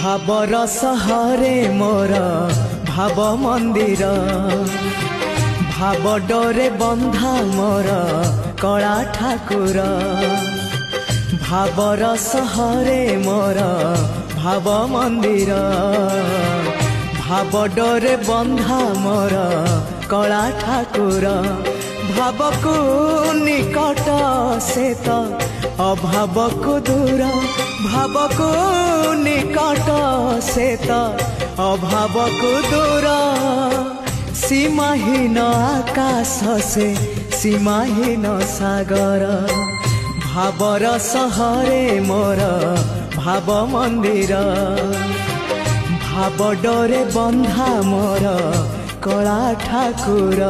भावर सहरे मोर भाव मंदिर भाव डोरे बंधा मोर कला ठाकुर भावर सहरे मोर भाव मंदिर भाव डोरे बंधा मोर कला ठाकुर भाव को निकट से तो अभाव को दूर भाव को निकट से तो अभाव को दूर सीमाहीन आकाश से सीमाहीन सागर भावर सहरे मोर भाव मंदिर भाव डोरे बंधा मोर कला ठाकुर।